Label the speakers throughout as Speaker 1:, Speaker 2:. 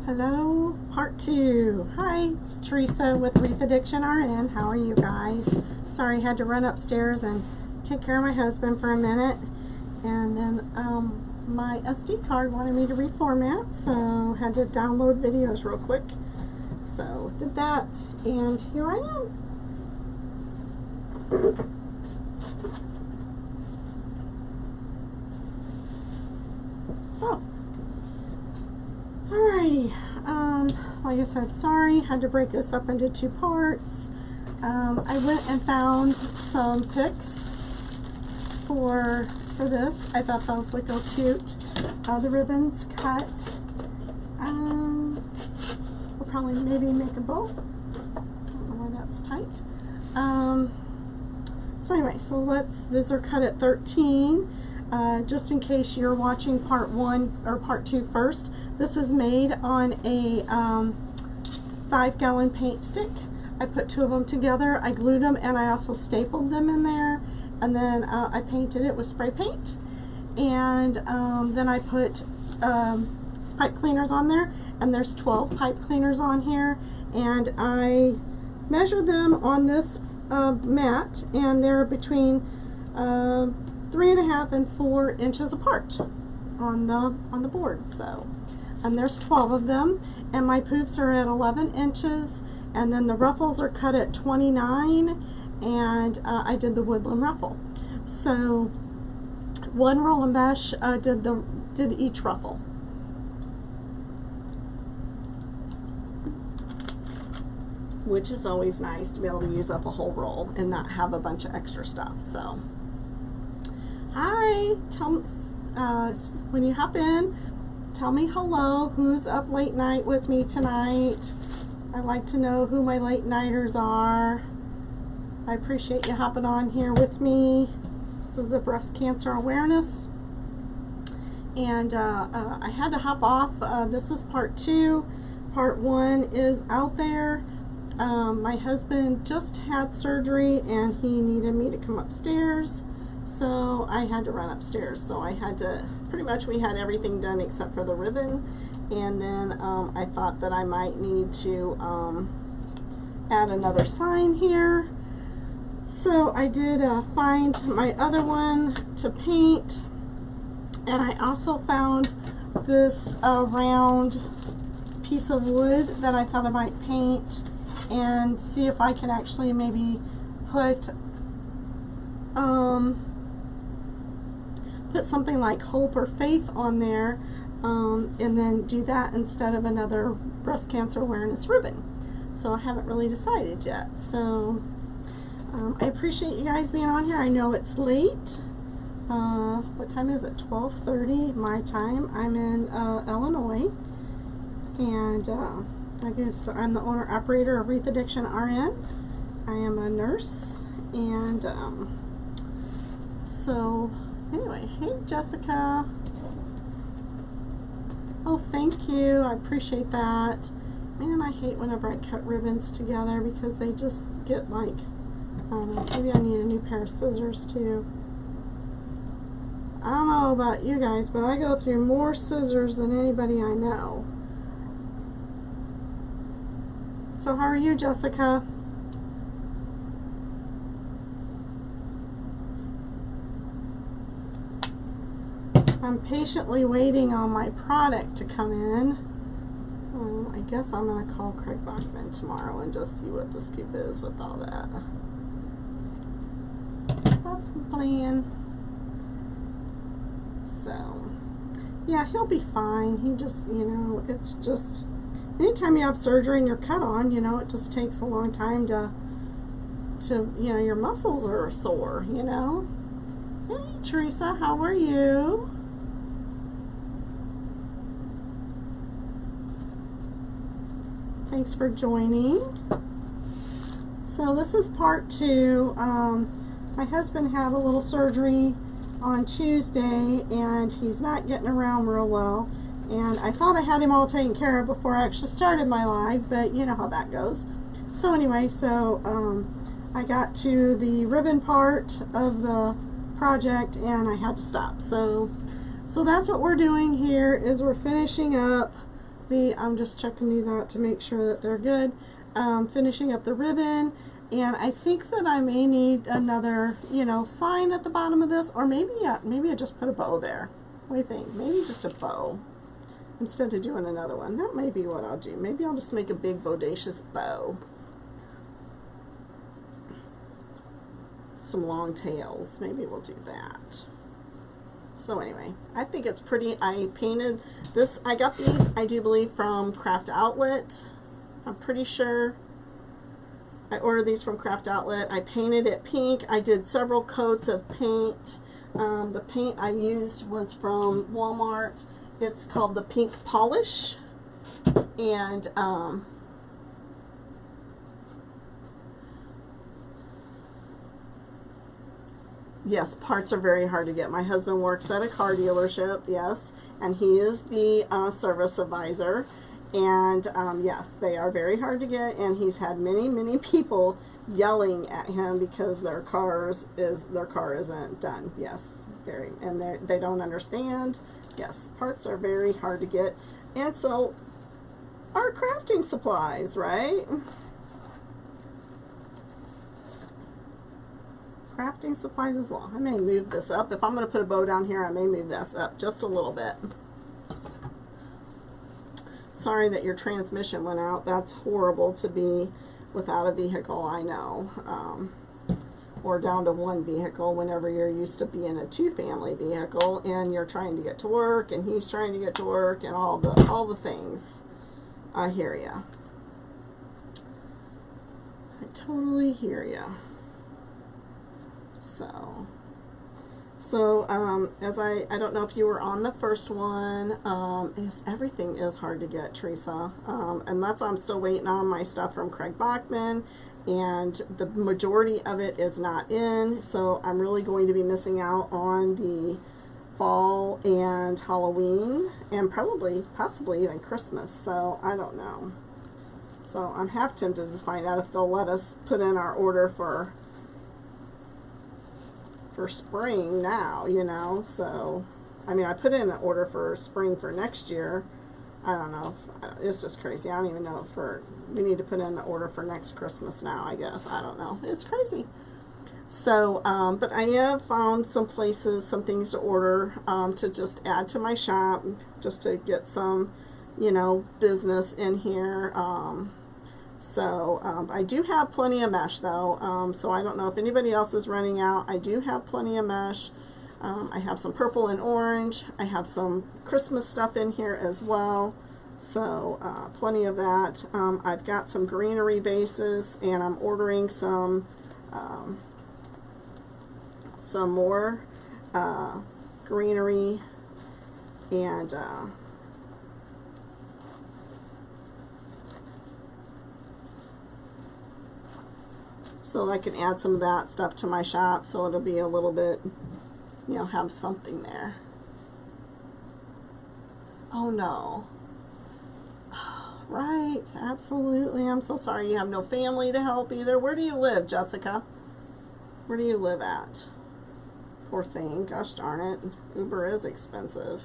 Speaker 1: Hello, part 2. Hi, it's Teresa with Wreath Addiction RN. How are you guys? Sorry, I had to run upstairs and take care of my husband for a minute. And then my SD card wanted me to reformat, so had to download videos real quick. So did that, and here I am. So, alrighty, like I said, sorry, had to break this up into 2 parts. I went and found some pics for this. I thought those would go cute. The ribbon's cut. We'll probably maybe make a bow. Don't know why that's tight. So anyway, these are cut at 13. Just in case you're watching part 1 or part 2 first, this is made on a 5-gallon paint stick. I put 2 of them together, I glued them, and I also stapled them in there, and then I painted it with spray paint, and then I put pipe cleaners on there, and there's 12 pipe cleaners on here, and I measured them on this mat, and they're between 3.5 and 4 inches apart on the board. So, and there's 12 of them, and my poofs are at 11 inches, and then the ruffles are cut at 29, and I did the woodland ruffle. So 1 roll of mesh did each ruffle. Which is always nice to be able to use up a whole roll and not have a bunch of extra stuff. So hi, tell me, when you hop in, tell me hello, who's up late night with me tonight. I like to know who my late nighters are. I appreciate you hopping on here with me. This is a breast cancer awareness, and I had to hop off. This is part 2. Part 1 is out there. My husband just had surgery and he needed me to come upstairs, so I had to run upstairs. So I had to, pretty much we had everything done except for the ribbon, and then I thought that I might need to add another sign here. So I did find my other one to paint, and I also found this round piece of wood that I thought I might paint and see if I can actually maybe put something like hope or faith on there, and then do that instead of another breast cancer awareness ribbon. So I haven't really decided yet. So I appreciate you guys being on here. I know it's late. What time is it? 12:30 my time. I'm in Illinois, and I guess I'm the owner operator of Wreath Addiction RN. I am a nurse, and so anyway, hey Jessica. Oh, thank you. I appreciate that. Man, I hate whenever I cut ribbons together because they just get like, I don't know, maybe I need a new pair of scissors too. I don't know about you guys, but I go through more scissors than anybody I know. So how are you, Jessica? I'm patiently waiting on my product to come in. I guess I'm going to call Craig Bachman tomorrow and just see what the scoop is with all that. That's my plan. So, yeah, he'll be fine. He just, you know, it's just, anytime you have surgery and you're cut on, you know, it just takes a long time to you know, your muscles are sore, you know. Hey, Teresa, how are you? Thanks for joining. So this is part 2. My husband had a little surgery on Tuesday, and he's not getting around real well. And I thought I had him all taken care of before I actually started my live, but you know how that goes. So anyway, I got to the ribbon part of the project and I had to stop. So So that's what we're doing here, is we're finishing up the, I'm just checking these out to make sure that they're good. Finishing up the ribbon, and I think that I may need another, you know, sign at the bottom of this, or maybe I just put a bow there. What do you think? Maybe just a bow instead of doing another one. That may be what I'll do. Maybe I'll just make a big bodacious bow. Some long tails. Maybe we'll do that. So anyway, I think it's pretty. I painted this. I got these, I do believe, from Craft Outlet. I'm pretty sure I ordered these from Craft Outlet. I painted it pink. I did several coats of paint. The paint I used was from Walmart. It's called the Pink Polish. And yes, parts are very hard to get. My husband works at a car dealership, yes, and he is the service advisor. And yes, they are very hard to get, and he's had many people yelling at him because their car isn't done. Yes, very, and they don't understand. Yes, parts are very hard to get, and so are crafting supplies, right? Crafting supplies as well. I may move this up. If I'm going to put a bow down here, I may move this up just a little bit. Sorry that your transmission went out. That's horrible to be without a vehicle, I know. Or down to one vehicle whenever you're used to being a two-family vehicle and you're trying to get to work and he's trying to get to work and all the things. I hear ya. I totally hear ya. So as I don't know if you were on the first one, yes, everything is hard to get, Teresa, and that's, I'm still waiting on my stuff from Craig Bachman, and the majority of it is not in, so I'm really going to be missing out on the fall and Halloween, and possibly even Christmas, so I don't know. So I'm half tempted to find out if they'll let us put in our order for spring now, you know. So I mean, I put in an order for spring for next year. I don't know if, it's just crazy. I don't even know if we need to put in an order for next Christmas now, I guess. I don't know, it's crazy. So but I have found some places, some things to order to just add to my shop, just to get some, you know, business in here. So I do have plenty of mesh though, so I don't know if anybody else is running out. I do have plenty of mesh. I have some purple and orange. I have some Christmas stuff in here as well, so plenty of that. I've got some greenery bases, and I'm ordering some more greenery, and so I can add some of that stuff to my shop, so it'll be a little bit, you know, have something there. Oh no. Right, absolutely. I'm so sorry you have no family to help either. Where do you live, Jessica? Where do you live at? Poor thing. Gosh darn it. Uber is expensive.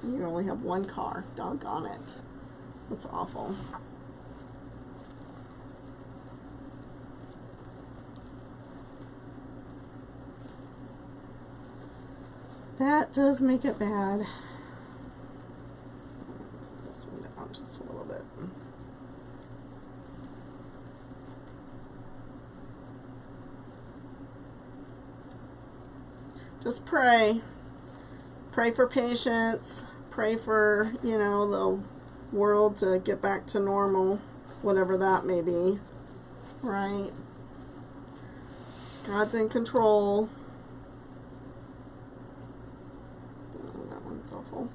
Speaker 1: You only have one car. Doggone it. That's awful. That does make it bad. This one down just a little bit. Just pray. Pray for patience. Pray for, you know, the world to get back to normal, whatever that may be. Right? God's in control. Awful.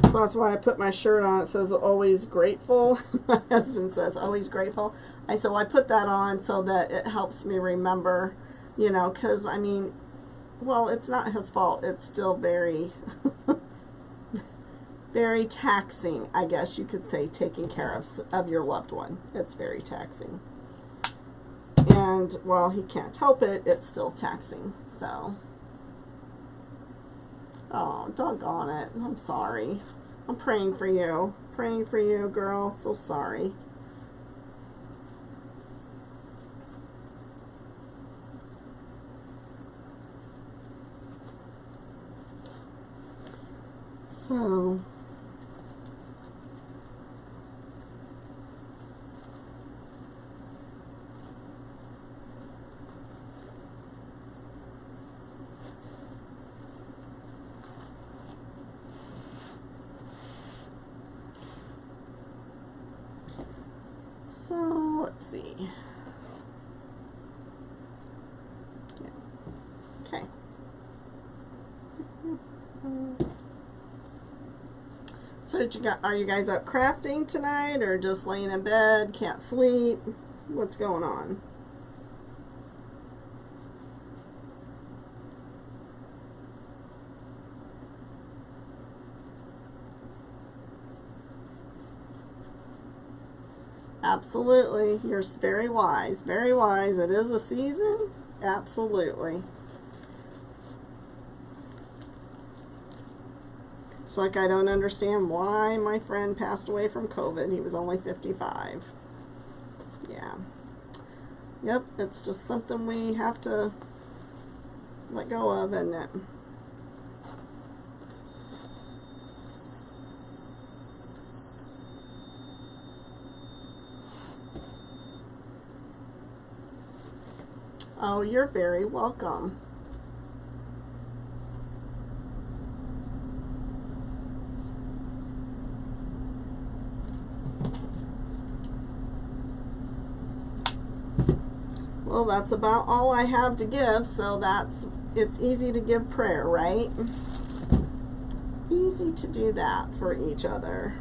Speaker 1: So that's why I put my shirt on. It says always grateful. My husband says always grateful. I said, well, I put that on so that it helps me remember, you know, because I mean, well, it's not his fault. It's still very very taxing, I guess you could say, taking care of your loved one. It's very taxing. And And while he can't help it, it's still taxing. So, oh, doggone it. I'm sorry. I'm praying for you. Praying for you, girl. So sorry. So, let's see. Okay. So are you guys up crafting tonight, or just laying in bed, can't sleep? What's going on? Absolutely. You're very wise. Very wise. It is a season. Absolutely. It's like I don't understand why my friend passed away from COVID. He was only 55. Yeah. Yep, it's just something we have to let go of, isn't it? Oh, you're very welcome. Well, that's about all I have to give, so it's easy to give prayer, right? Easy to do that for each other.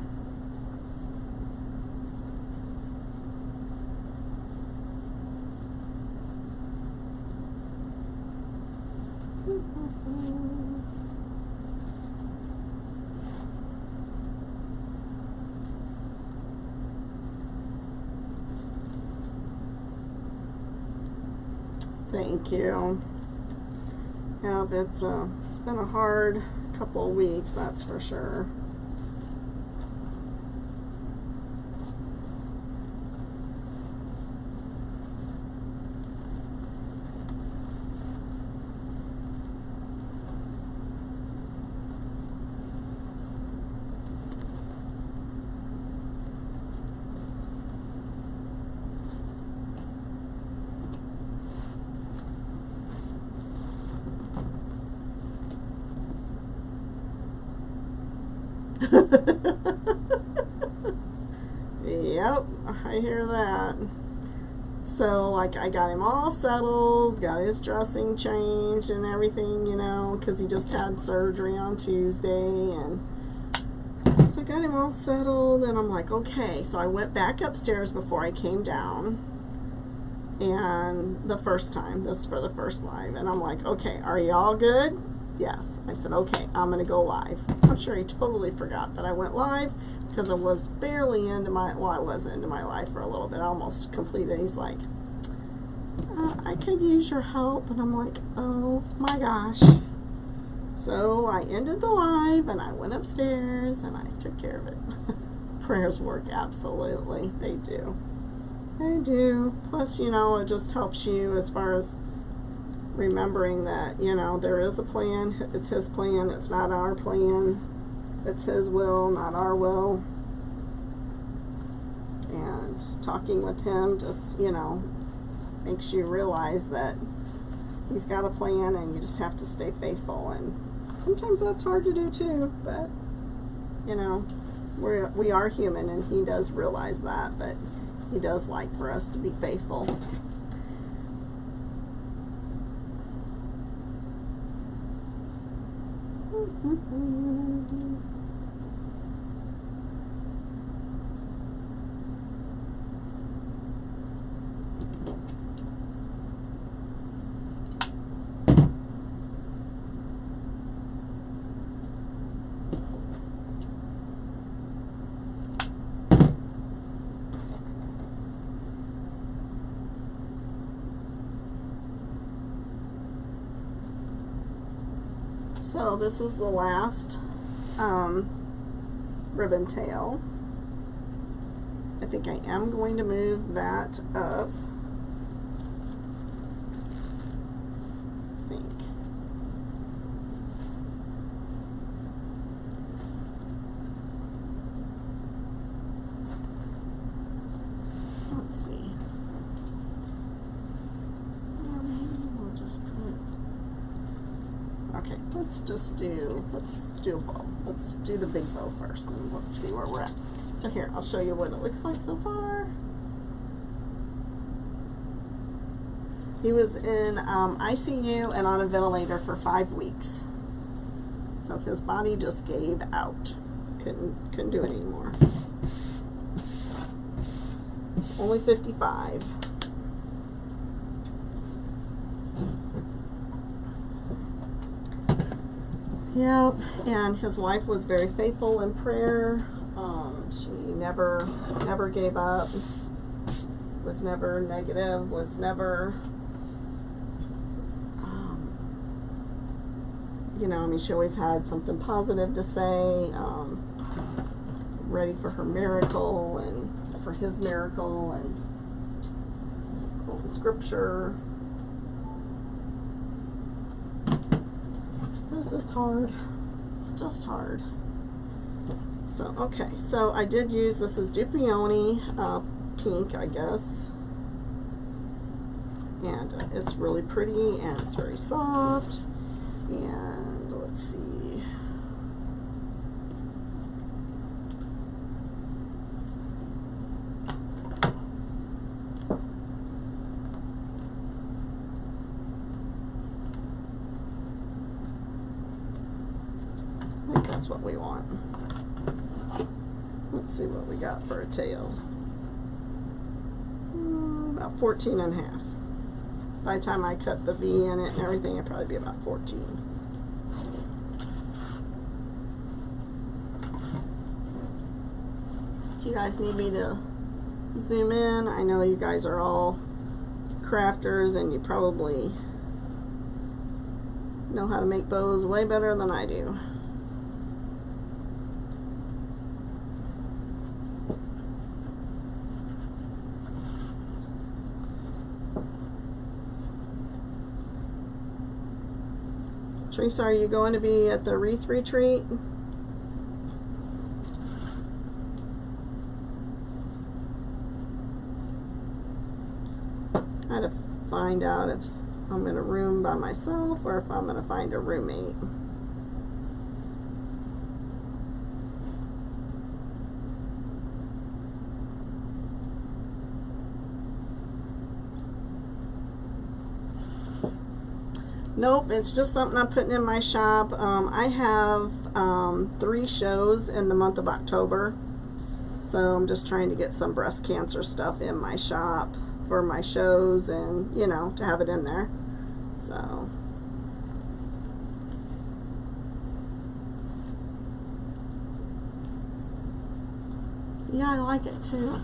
Speaker 1: Thank you. Yeah, it's been a hard couple of weeks, that's for sure. Yep, I hear that. So, like, I got him all settled, got his dressing changed and everything, you know, because he just had surgery on Tuesday, and so I got him all settled, and I'm like, okay. So I went back upstairs before I came down, and the first time, this is for the first live, and I'm like, okay, are you all good? Yes. I said, okay, I'm going to go live. I'm sure he totally forgot that I went live, because I was barely into my, well, I was into my live for a little bit, almost completed. He's like, I could use your help. And I'm like, oh my gosh. So I ended the live, and I went upstairs, and I took care of it. Prayers work, absolutely. They do. They do. Plus, you know, it just helps you as far as remembering that, you know, there is a plan. It's his plan. It's not our plan. It's his will, not our will. And talking with him just, you know, makes you realize that he's got a plan, and you just have to stay faithful. And sometimes that's hard to do too, but, you know, we are human, and he does realize that, but he does like for us to be faithful. So this is the last ribbon tail. I think I am going to move that up. I think. Let's see. Or maybe we'll just put. Okay, let's do a bow. Let's do the big bow first, and let's see where we're at. So here, I'll show you what it looks like so far. He was in ICU and on a ventilator for 5 weeks. So his body just gave out. Couldn't do it anymore. Only 55. Yep, and his wife was very faithful in prayer. She never gave up, was never negative, was never, you know, I mean, she always had something positive to say, ready for her miracle and for his miracle, and quoting scripture. This is hard. It's just hard. So, okay, so I did use, this is Dupioni pink, I guess. And it's really pretty, and it's very soft. And let's see. I think that's what we want. Let's see what we got for a tail. About 14 and a half. By the time I cut the V in it and everything, it'd probably be about 14. Do you guys need me to zoom in? I know you guys are all crafters and you probably know how to make bows way better than I do. Teresa, are you going to be at the Wreath retreat? I had to find out if I'm in a room by myself or if I'm going to find a roommate. Nope, it's just something I'm putting in my shop. I have 3 shows in the month of October, so I'm just trying to get some breast cancer stuff in my shop for my shows, and you know, to have it in there. So yeah, I like it too.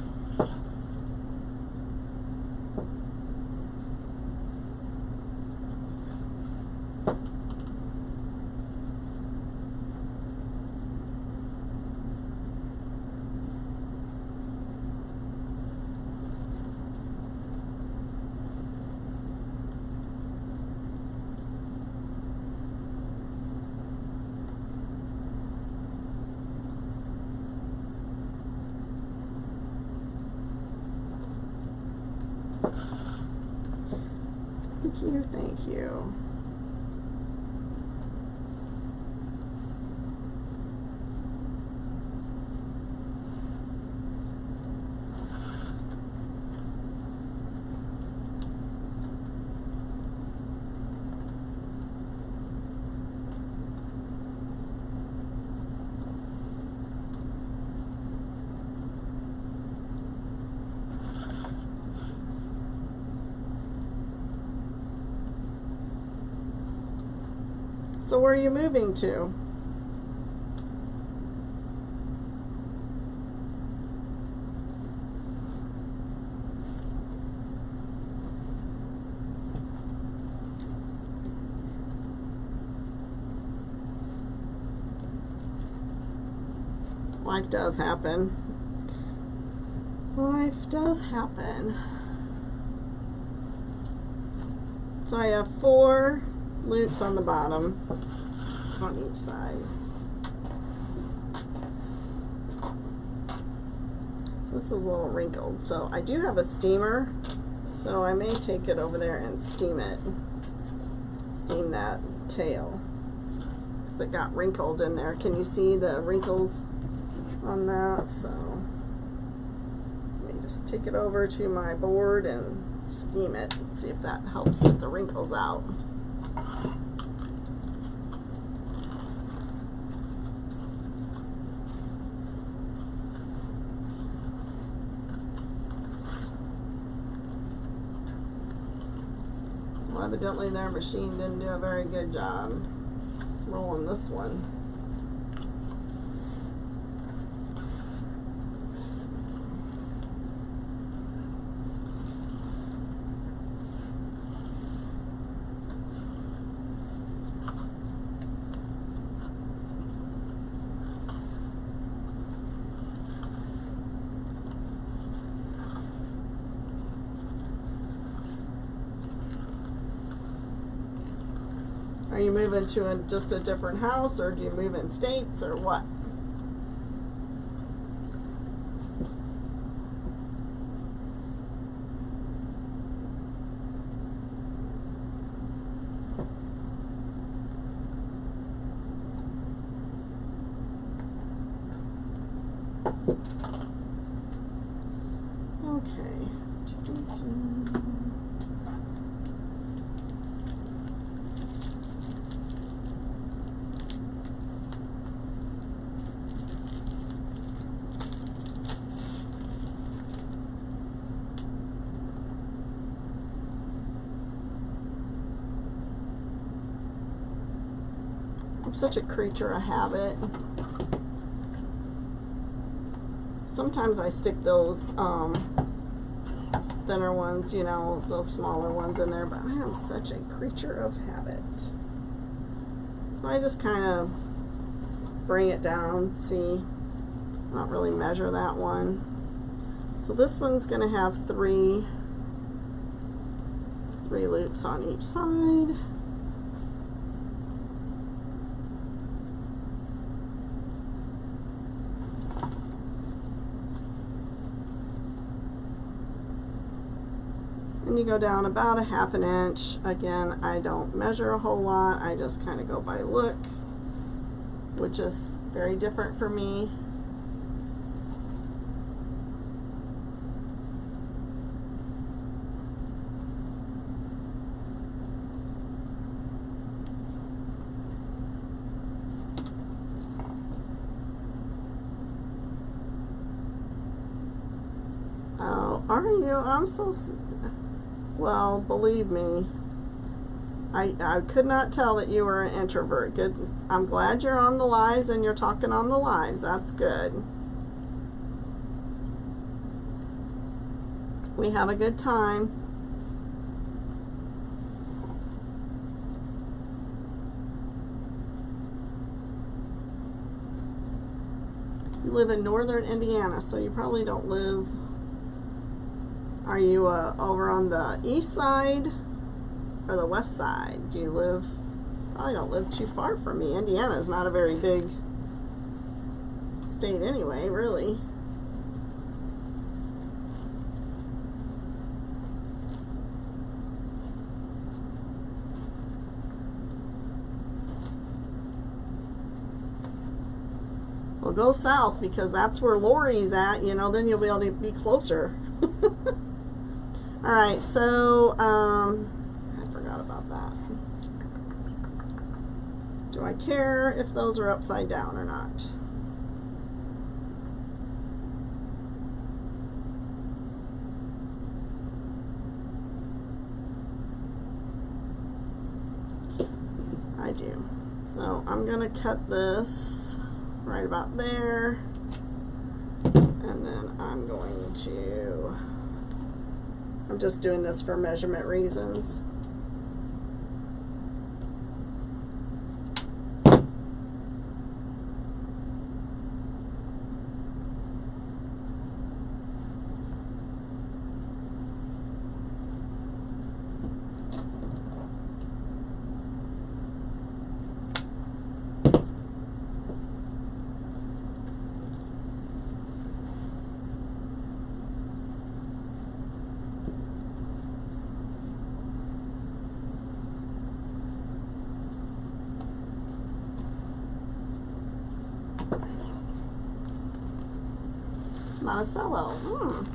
Speaker 1: Thank you, thank you. So where are you moving to? life does happen. Life does happen. So I have 4 loops on the bottom on each side. So this is a little wrinkled. So I do have a steamer, so I may take it over there and steam it. Steam that tail. Because it got wrinkled in there. Can you see the wrinkles on that? So let me just take it over to my board and steam it and see if that helps get the wrinkles out. Well, evidently their machine didn't do a very good job rolling this one. Are you moving to just a different house, or do you move in states, or what? Okay. I'm such a creature of habit. Sometimes I stick those thinner ones, you know, those smaller ones in there, but I am such a creature of habit. So I just kind of bring it down, see, not really measure that one. So this one's going to have three loops on each side. And you go down about a ½ inch. Again, I don't measure a whole lot. I just kind of go by look, which is very different for me. Oh, are you? I'm so... Well, believe me, I could not tell that you were an introvert. Good. I'm glad you're on the lives and you're talking on the lives. That's good. We have a good time. You live in northern Indiana, so you probably don't live... Are you over on the east side or the west side? Do you live... Probably don't live too far from me. Indiana is not a very big state anyway, really. Well, go south, because that's where Lori's at, you know, then you'll be able to be closer. Alright, so, I forgot about that. Do I care if those are upside down or not? I do. So, I'm going to cut this right about there. And then I'm going to... I'm just doing this for measurement reasons. Monticello.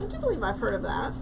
Speaker 1: I do believe I've heard of that.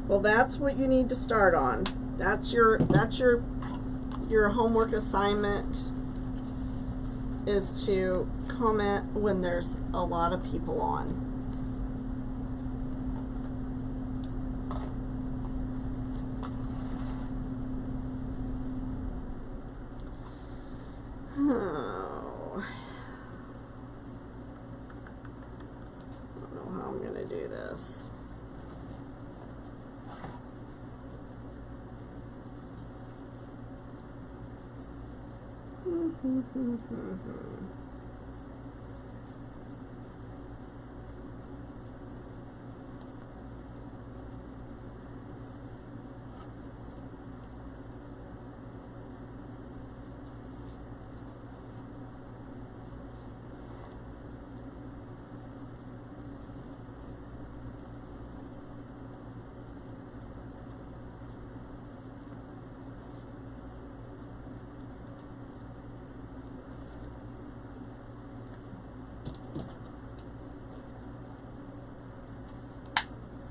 Speaker 1: Well, that's what you need to start on. That's your homework assignment, is to comment when there's a lot of people on. Oh. I don't know how I'm going to do this.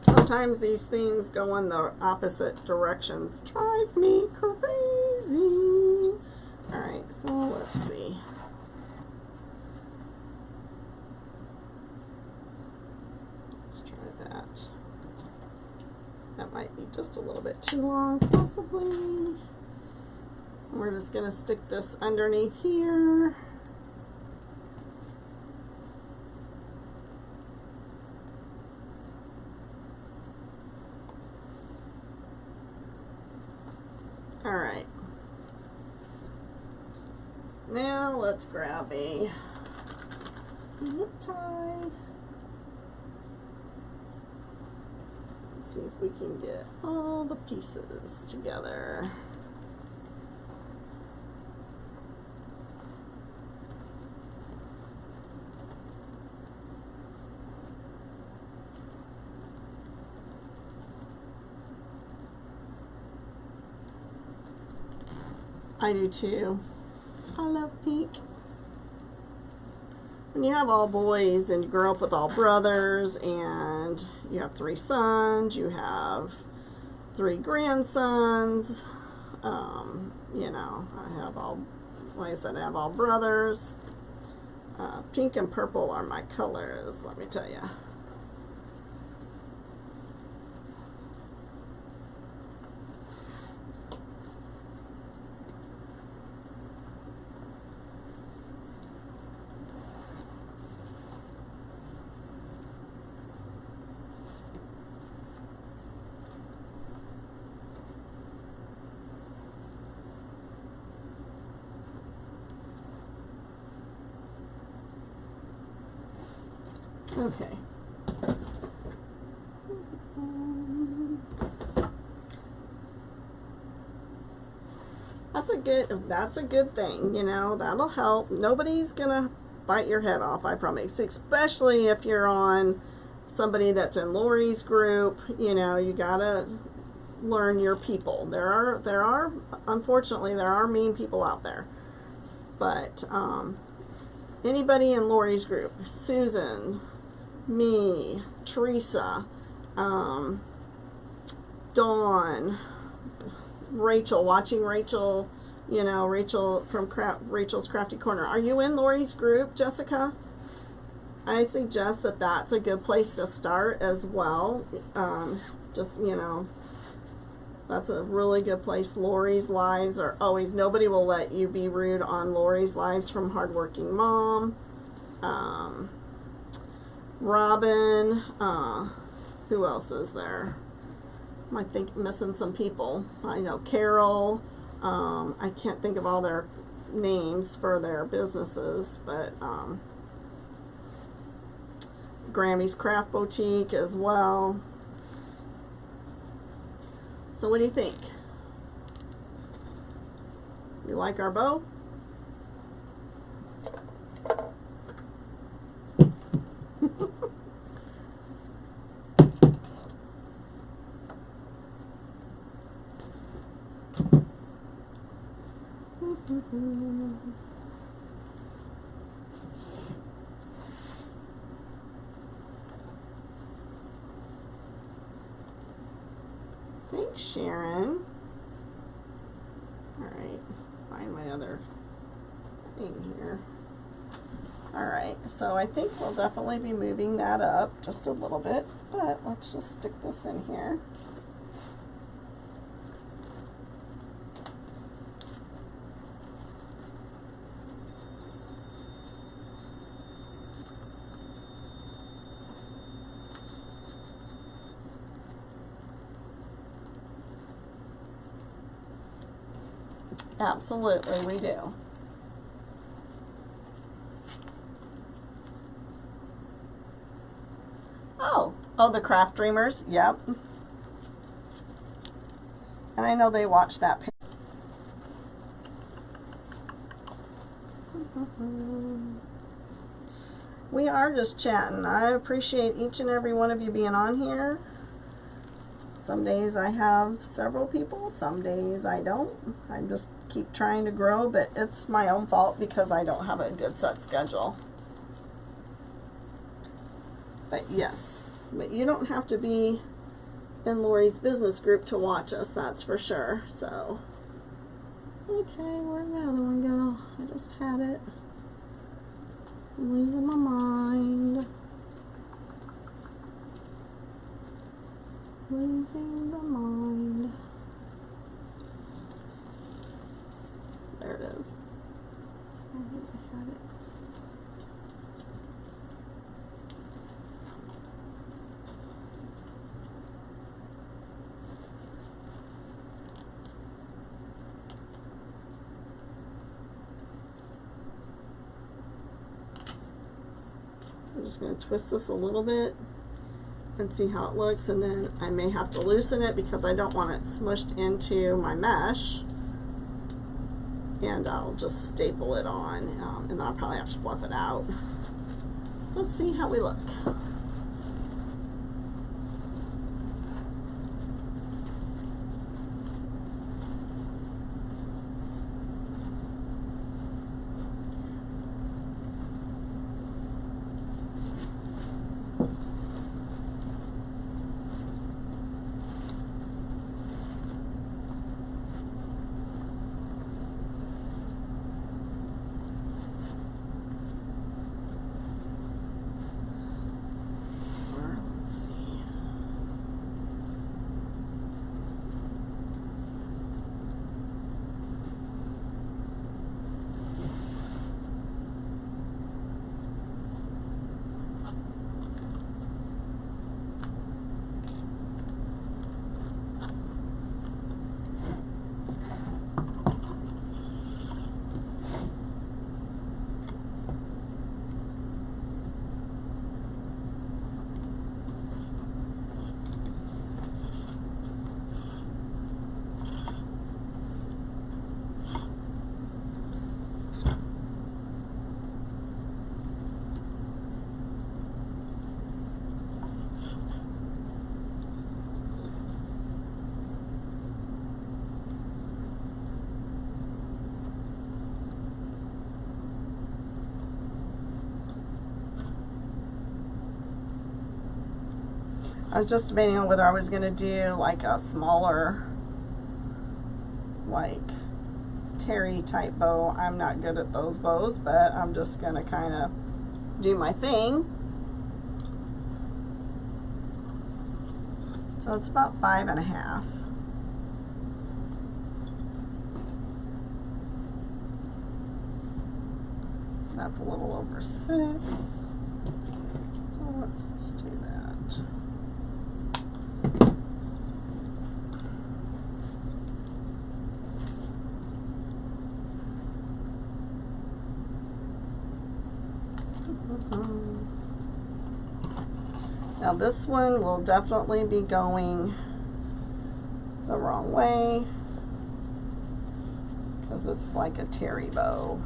Speaker 1: Sometimes these things go in the opposite directions. Drive me crazy. Alright, so let's see. Let's try that. That might be just a little bit too long, possibly. We're just going to stick this underneath here. Alright, now let's grab a zip tie. Let's see if we can get all the pieces together. I do too. I love pink. When you have all boys and you grow up with all brothers and you have 3 sons, you have 3 grandsons, you know, I have all, like I said, I have all brothers. Pink and purple are my colors, let me tell you. Okay. That's a good thing, you know, that'll help. Nobody's gonna bite your head off, I promise, especially if you're on somebody that's in Lori's group. You know, you gotta learn your people. There are unfortunately there are mean people out there, but anybody in Lori's group, Susan, me, Teresa, Dawn, Rachel, watching Rachel you know, Rachel from Rachel's Crafty Corner. Are you in Lori's group, Jessica? I suggest that that's a good place to start as well. Just, you know, that's a really good place. Lori's lives are always, nobody will let you be rude on Lori's lives from Hardworking Mom. Robin, who else is there? I think missing some people. I know Carol. I can't think of all their names for their businesses, but Grammy's Craft Boutique as well. So what do you think? You like our bow? Thanks, Sharon. All right, find my other thing here. All right, so I think we'll definitely be moving that up just a little bit, but let's just stick this in here. Absolutely, we do. Oh, the Craft Dreamers, yep. And I know they watch that. We are just chatting. I appreciate each and every one of you being on here. Some days I have several people, some days I don't. I just keep trying to grow, but it's my own fault because I don't have a good set schedule. But yes, but you don't have to be in Lori's business group to watch us, that's for sure. So, okay, where'd the other one go? I just had it. I'm losing my mind. Losing the mind. There it is. I think I had it. I'm just going to twist this a little bit and see how it looks, and then I may have to loosen it because I don't want it smushed into my mesh, and I'll just staple it on, and then I'll probably have to fluff it out. Let's see how we look. I was just debating on whether I was going to do like a smaller, like terry type bow. I'm not good at those bows, but I'm just gonna kind of do my thing. So it's about 5.5. That's a little over 6. So let's just do that. Now this one will definitely be going the wrong way because it's like a terry bow.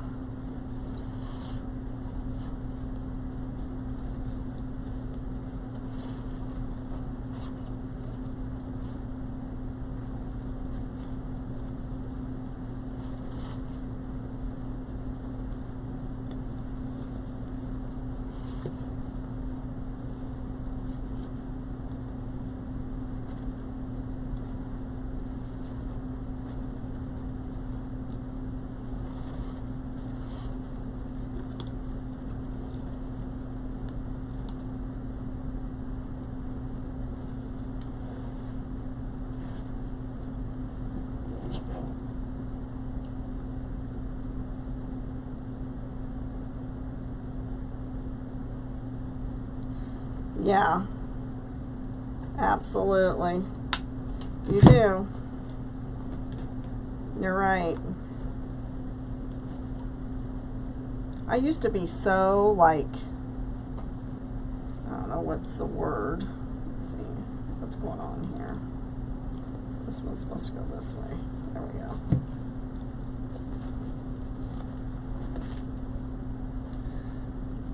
Speaker 1: Yeah, absolutely. You do. You're right. I used to be so like, I don't know what's the word. Let's see what's going on here. This one's supposed to go this way. There we go.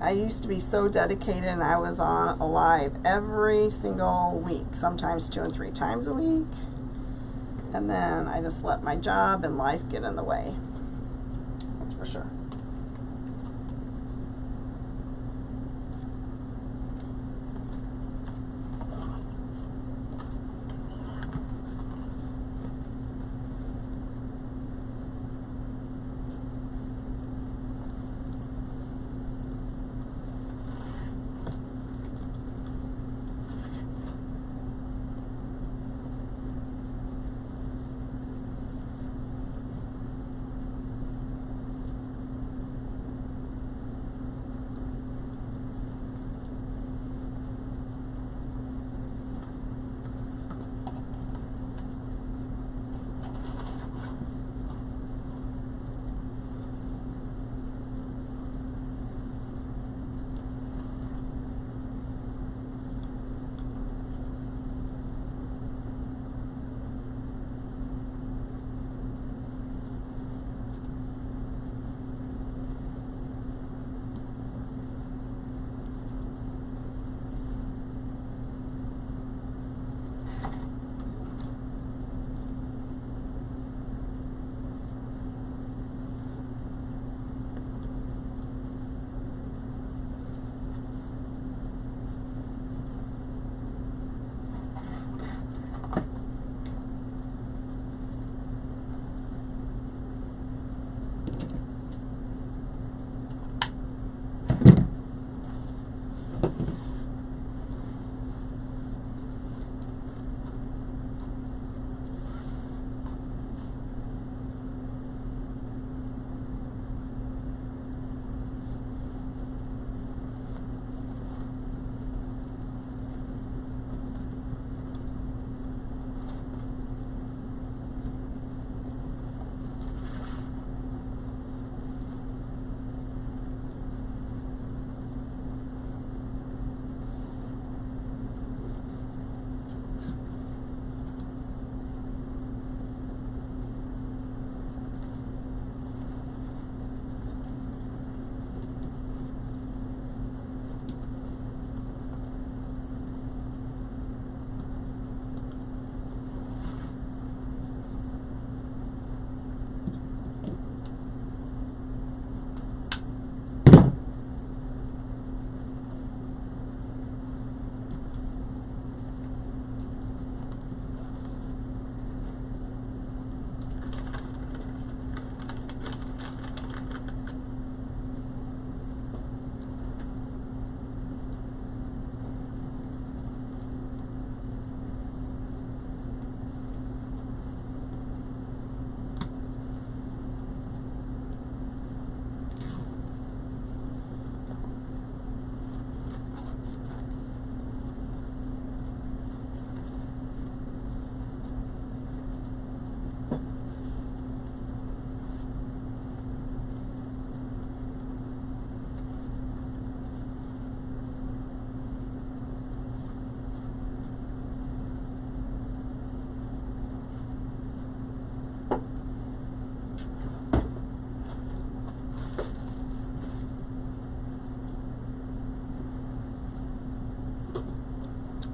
Speaker 1: I used to be so dedicated, and I was on live every single week, sometimes 2 and 3 times a week. And then I just let my job and life get in the way. That's for sure.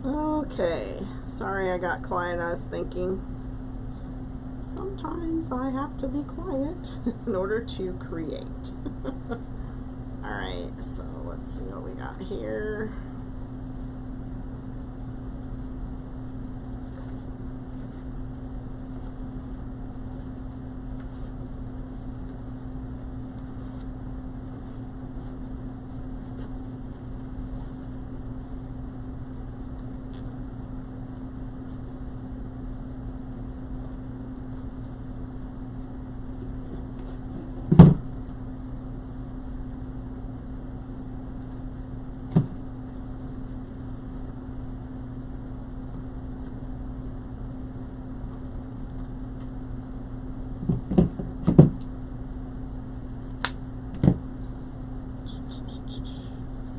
Speaker 1: Okay, sorry I got quiet. I was thinking sometimes I have to be quiet in order to create. Alright, so let's see what we got here.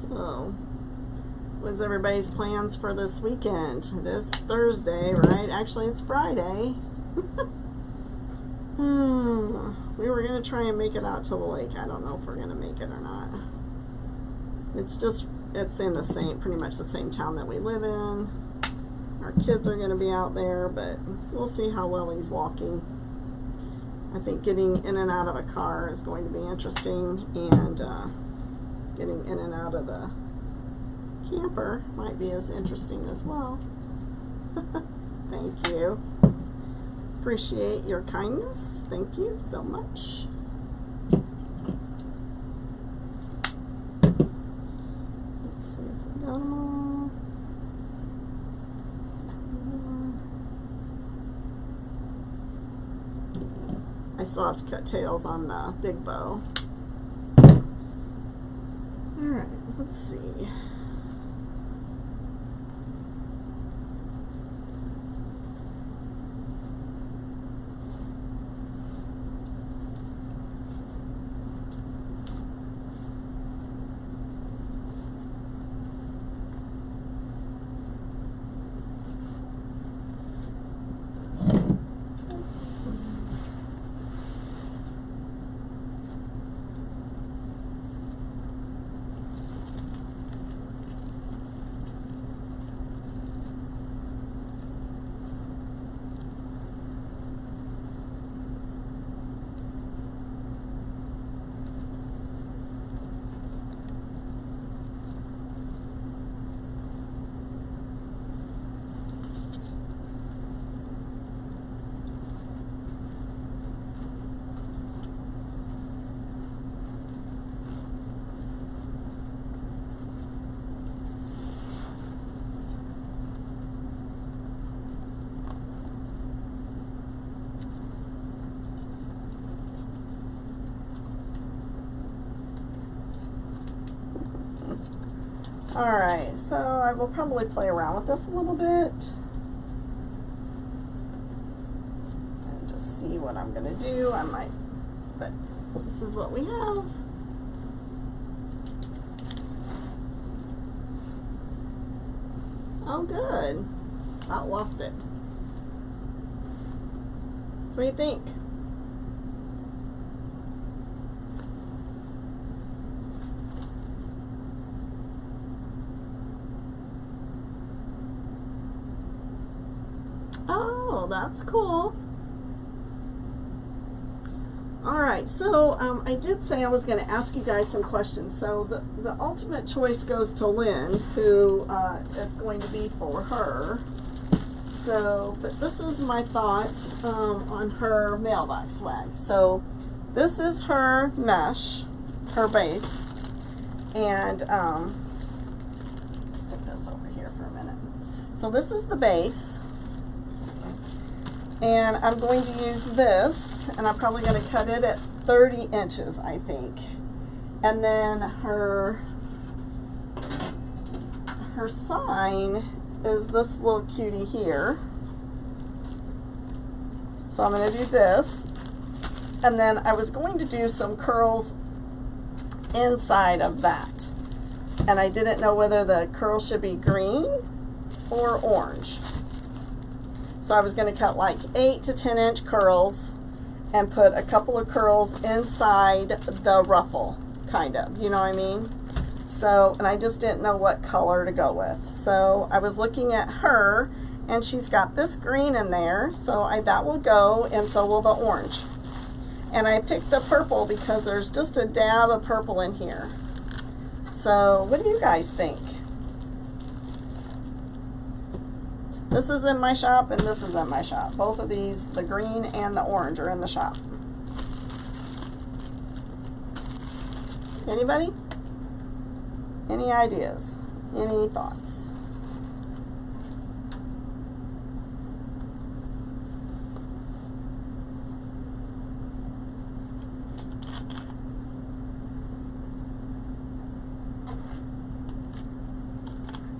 Speaker 1: So, what's everybody's plans for this weekend? It is Thursday, right? Actually, it's Friday. We were going to try and make it out to the lake. I don't know if we're going to make it or not. It's in the same, pretty much the same town that we live in. Our kids are going to be out there, but we'll see how well he's walking. I think getting in and out of a car is going to be interesting, and getting in and out of the camper might be as interesting as well. Thank you. Appreciate your kindness. Thank you so much. Let's see if we got them all. I still have to cut tails on the big bow. Alright, let's see. Alright, so I will probably play around with this a little bit and just see what I'm going to do. I might, but this is what we have. Oh, good. About lost it. So what do you think? Oh, that's cool. Alright, so I did say I was going to ask you guys some questions. So the ultimate choice goes to Lynn, who it's going to be for her. So, but this is my thought on her mailbox swag. So this is her mesh, her base, and stick this over here for a minute. So this is the base. And I'm going to use this, and I'm probably going to cut it at 30 inches, I think. And then her sign is this little cutie here. So I'm going to do this. And then I was going to do some curls inside of that. And I didn't know whether the curls should be green or orange. So I was going to cut like 8 to 10 inch curls and put a couple of curls inside the ruffle, kind of, you know what I mean? So, and I just didn't know what color to go with. So I was looking at her, and she's got this green in there, so that will go, and so will the orange. And I picked the purple because there's just a dab of purple in here. So what do you guys think? This is in my shop and this is in my shop. Both of these, the green and the orange, are in the shop. Anybody? Any ideas? Any thoughts?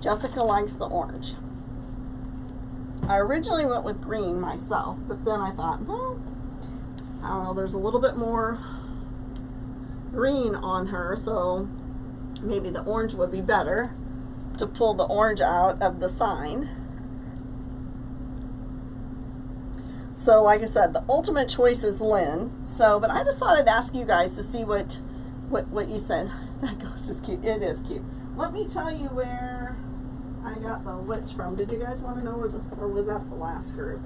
Speaker 1: Jessica likes the orange. I originally went with green myself, but then I thought, well, I don't know, there's a little bit more green on her, so maybe the orange would be better to pull the orange out of the sign. So like I said, the ultimate choice is Lynn. So, but I just thought I'd ask you guys to see what you said. That ghost is cute. It is cute. Let me tell you where I got the witch from. Did you guys want to know where or was that the last group?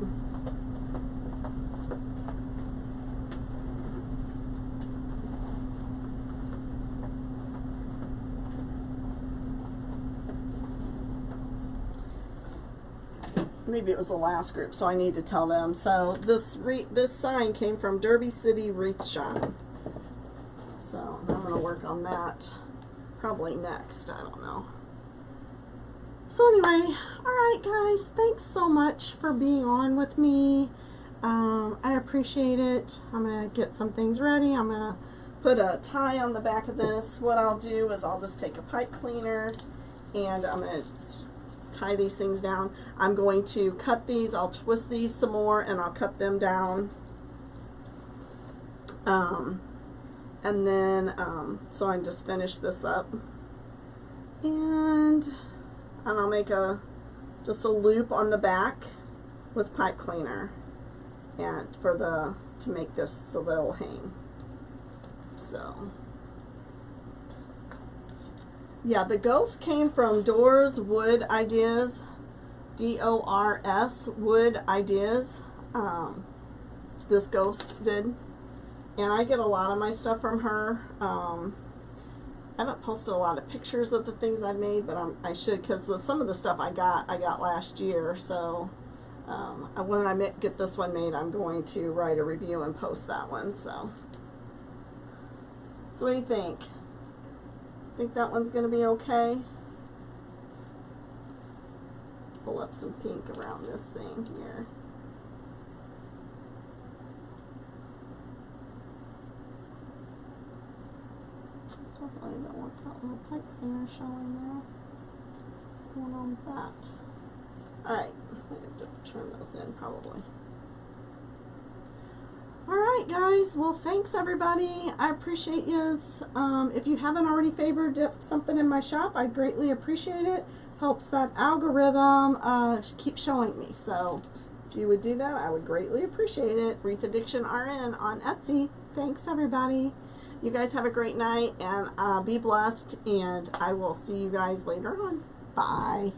Speaker 1: Maybe it was the last group, so I need to tell them. So this sign came from Derby City Wreath Shop. So I'm going to work on that probably next. I don't know. So anyway, all right guys, thanks so much for being on with me. I appreciate it. I'm going to get some things ready. I'm going to put a tie on the back of this. What I'll do is I'll just take a pipe cleaner and I'm going to tie these things down. I'm going to cut these. I'll twist these some more and I'll cut them down. And then, so I can just finish this up. And I'll make just a loop on the back with pipe cleaner and to make this so that it'll hang. So yeah, the ghost came from Doors Wood Ideas, D-O-R-S Wood Ideas. This ghost did, and I get a lot of my stuff from her. I haven't posted a lot of pictures of the things I've made, but I should, because some of the stuff I got last year. So when I get this one made, I'm going to write a review and post that one. So what do you think? Think that one's going to be okay? Pull up some pink around this thing here. Definitely don't want that little pipe cleaner showing there. What's going on with that? Alright, I have to turn those in probably. Alright guys, well thanks everybody. I appreciate you. If you haven't already favored something in my shop, I'd greatly appreciate it. Helps that algorithm keep showing me. So if you would do that, I would greatly appreciate it. Wreath Addiction RN on Etsy. Thanks everybody. You guys have a great night and be blessed, and I will see you guys later on. Bye.